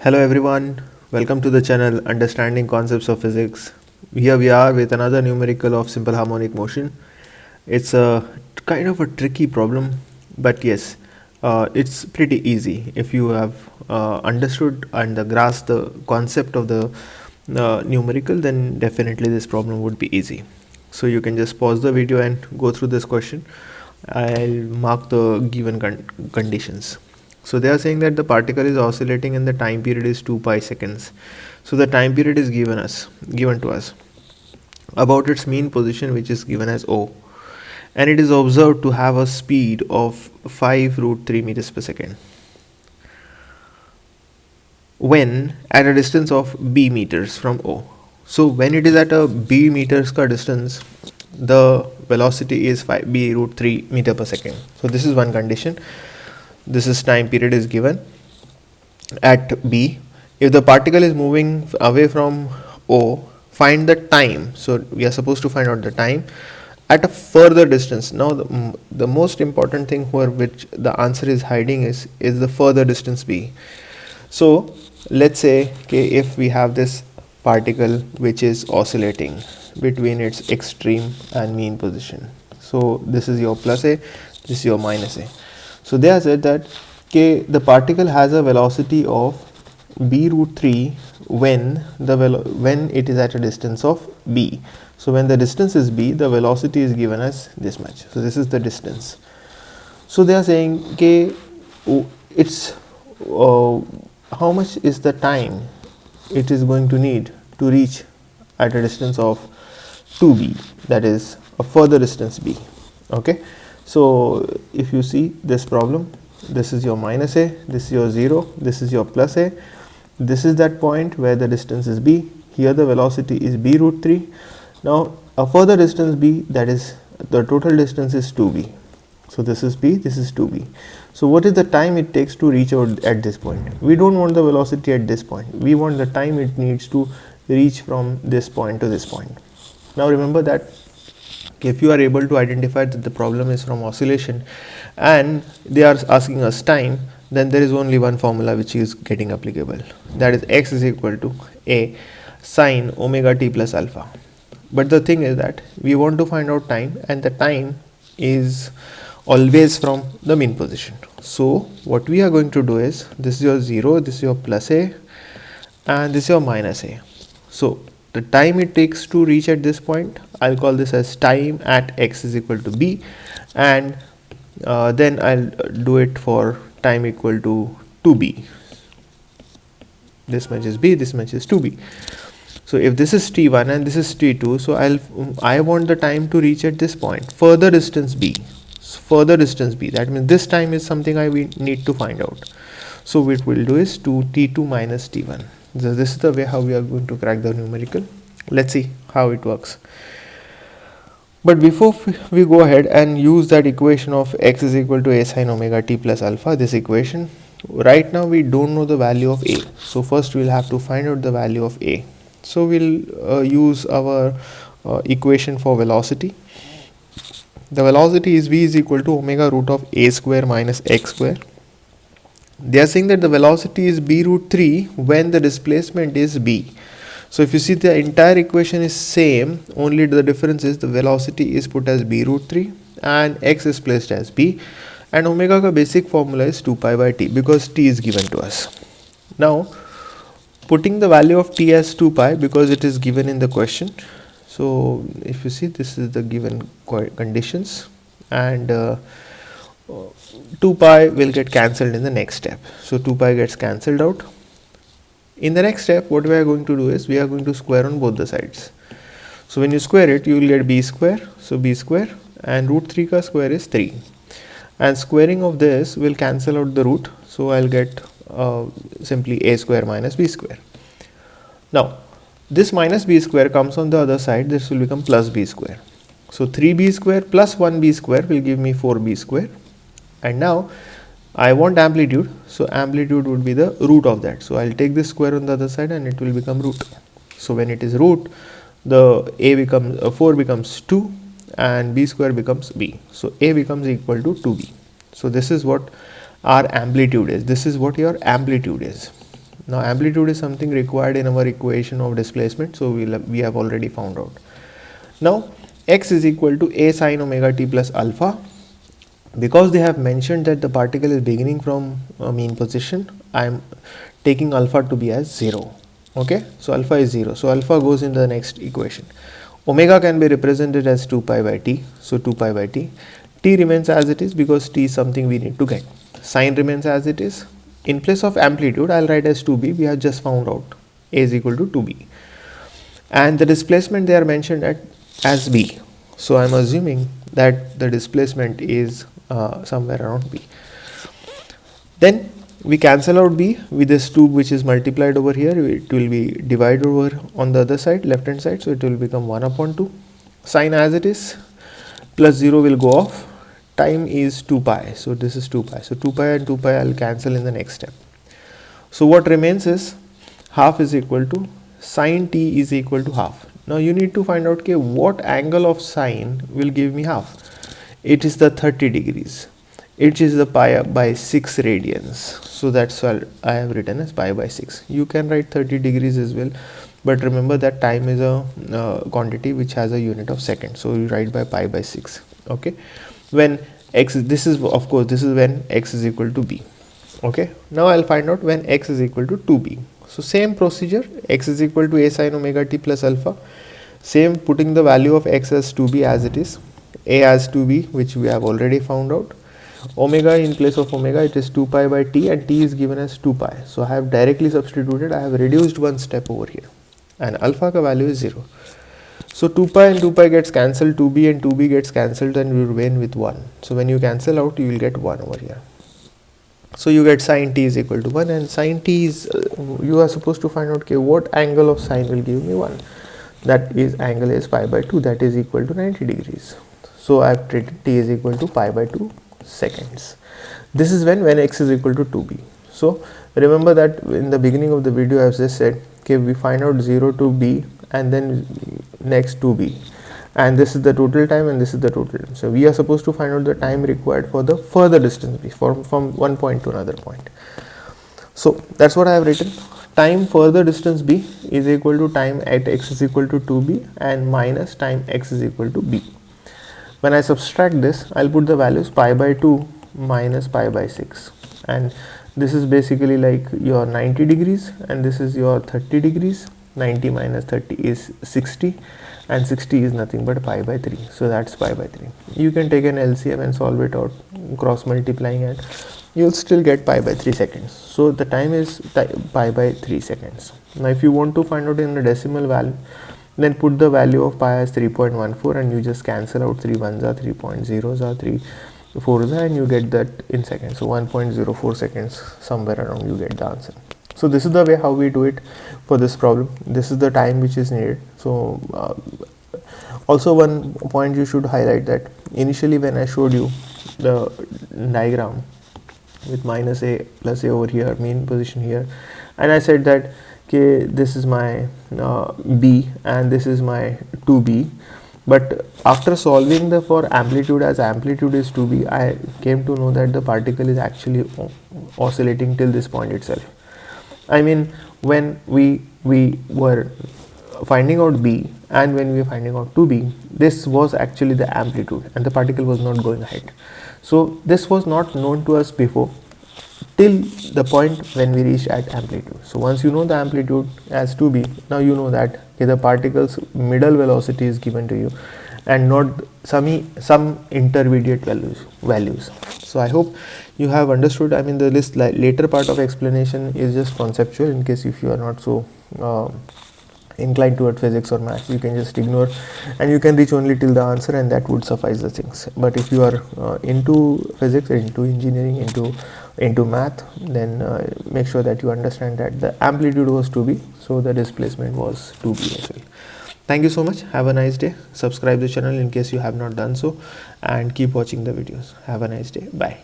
Hello everyone, welcome to the channel Understanding.Concepts.Of.Physics. Here we are with another numerical of simple harmonic motion. It's a kind of a tricky problem, but yes, it's pretty easy if you have understood and grasped the concept of the numerical. Then definitely this problem would be easy. So you can just pause the video and go through this question. I'll mark the given conditions. So they are saying that the particle is oscillating and the time period is 2 pi seconds. So the time period is given to us about its mean position, which is given as O, and it is observed to have a speed of 5 root 3 meters per second when at a distance of b meters from O. So when it is at a b meters ka distance, the velocity is 5 b root 3 meter per second. So this is one condition. This is time period is given at b. If the particle is moving away from O, find the time. So we are supposed to find out the time at a further distance. Now the most important thing for which the answer is hiding is the further distance b. So let's say if we have this particle which is oscillating between its extreme and mean position. So this is your plus a, this is your minus a. So they have said that the particle has a velocity of b root 3 when it is at a distance of b. So when the distance is b, the velocity is given as this much. So this is the distance. So they are saying it's how much is the time it is going to need to reach at a distance of 2b, that is a further distance b. Okay. So if you see this problem, this is your minus a, this is your 0, this is your plus a, this is that point where the distance is b, here the velocity is b root 3. Now a further distance b, that is the total distance is 2b. So this is b, this is 2b. So what is the time it takes to reach out at this point? We don't want the velocity at this point, we want the time it needs to reach from this point to this point. Now remember that if you are able to identify that the problem is from oscillation and they are asking us time, then there is only one formula which is getting applicable, that is x is equal to a sine omega t plus alpha. But the thing is that we want to find out time, and the time is always from the mean position. So what we are going to do is, this is your 0, this is your plus a, and this is your minus a. So the time it takes to reach at this point, I'll call this as time at x is equal to b, and then I'll do it for time equal to 2b. This much is b, this much is 2b. So if this is t1 and this is t2, so I want the time to reach at this point, further distance b. Further distance b, that means this time is something we need to find out. So what we'll do is 2t2 minus t1. So this is the way how we are going to crack the numerical. Let's see how it works. But before we go ahead and use that equation of x is equal to a sine omega t plus alpha, this equation, right now we don't know the value of a. So first we'll have to find out the value of a. So we'll use our equation for velocity. The velocity is v is equal to omega root of a square minus x square. They are saying that the velocity is b root 3 when the displacement is b. So if you see, the entire equation is same, only the difference is the velocity is put as b root 3 and x is placed as b, and omega ka basic formula is 2 pi by t because t is given to us. Now putting the value of t as 2 pi because it is given in the question. So if you see, this is the given conditions, and 2 pi will get cancelled in the next step. So 2 pi gets cancelled out. In the next step, what we are going to do is we are going to square on both the sides. So when you square it, you will get b square. So b square, and root 3 ka square is 3. And squaring of this will cancel out the root. So I'll get simply a square minus b square. Now this minus b square comes on the other side. This will become plus b square. So 3b square plus 1b square will give me 4b square. And now I want amplitude, so amplitude would be the root of that. So I'll take this square on the other side and it will become root. So when it is root, the a becomes 4 becomes 2 and b square becomes b. So a becomes equal to 2b. So this is what our amplitude is. This is what your amplitude is. Now amplitude is something required in our equation of displacement, so we have already found out. Now x is equal to a sine omega t plus alpha. Because they have mentioned that the particle is beginning from mean position, I am taking alpha to be as 0. Okay, so alpha is 0, so alpha goes in the next equation. Omega can be represented as 2 pi by t, so 2 pi by t. T remains as it is because t is something we need to get. Sine remains as it is. In place of amplitude, I'll write as 2b. We have just found out a is equal to 2b. And the displacement they are mentioned as b. So I'm assuming that the displacement is somewhere around b. Then we cancel out b with this 2 which is multiplied over here. It will be divided over on the other side, left hand side, so it will become 1 upon 2. Sine as it is, plus 0 will go off. Time is 2 pi, so this is 2 pi. So 2 pi and 2 pi I'll cancel in the next step. So what remains is half is equal to sine t is equal to half. Now you need to find out okay, what angle of sine will give me half. It is the 30 degrees. It is the pi by 6 radians. So that's why I have written as pi by 6. You can write 30 degrees as well, but remember that time is a quantity which has a unit of second. So you write by pi by 6. Okay. When x, this is of course this is when x is equal to b. Okay. Now I'll find out when x is equal to 2b. So same procedure, x is equal to a sine omega t plus alpha. Same, putting the value of x as 2b as it is, a as 2b, which we have already found out. Omega, in place of omega it is 2 pi by t, and t is given as 2 pi. So I have directly substituted, I have reduced one step over here, and alpha ka value is 0. So 2 pi and 2 pi gets cancelled, 2b and 2b gets cancelled, and you remain with 1. So when you cancel out, you will get 1 over here. So you get sine t is equal to 1, and sine t is, you are supposed to find out okay, what angle of sine will give me 1. That is, angle is pi by 2, that is equal to 90 degrees. So I have treated t is equal to pi by 2 seconds. This is when x is equal to 2b. So remember that in the beginning of the video I have just said okay, we find out 0 to b and then next 2b, and this is the total time and this is the total time. So we are supposed to find out the time required for the further distance b, from one point to another point. So that's what I have written. Time further distance b is equal to time at x is equal to 2b and minus time x is equal to b. When I subtract this, I'll put the values pi by 2 minus pi by 6, and this is basically like your 90 degrees and this is your 30 degrees. 90 minus 30 is 60, and 60 is nothing but pi by 3, so that's pi by 3. You can take an LCM and solve it out, cross multiplying, and you'll still get pi by 3 seconds. So the time is pi by 3 seconds. Now if you want to find out in the decimal value, then put the value of pi as 3.14 and you just cancel out 3 ones are 3.0s are 3 4s are, and you get that in seconds. So 1.04 seconds, somewhere around you get the answer. So this is the way how we do it for this problem. This is the time which is needed. So also one point you should highlight that initially when I showed you the diagram with minus a plus a over here, mean position here, and I said that okay, this is my b and this is my 2b, but after solving the for amplitude, as amplitude is 2b, I came to know that the particle is actually oscillating till this point itself. I mean, when we were finding out b and when we were finding out 2b, this was actually the amplitude and the particle was not going ahead. So this was not known to us before till the point when we reached at amplitude. So once you know the amplitude as 2b, now you know that okay, the particle's middle velocity is given to you and not some intermediate values. So I hope you have understood. I mean, the later part of explanation is just conceptual. In case if you are not so inclined toward physics or math, you can just ignore and you can reach only till the answer, and that would suffice the things. But if you are into physics, into engineering, into math, then make sure that you understand that the amplitude was 2b, so the displacement was 2b as well. Thank you so much. Have a nice day. Subscribe the channel in case you have not done so, and keep watching the videos. Have a nice day. Bye.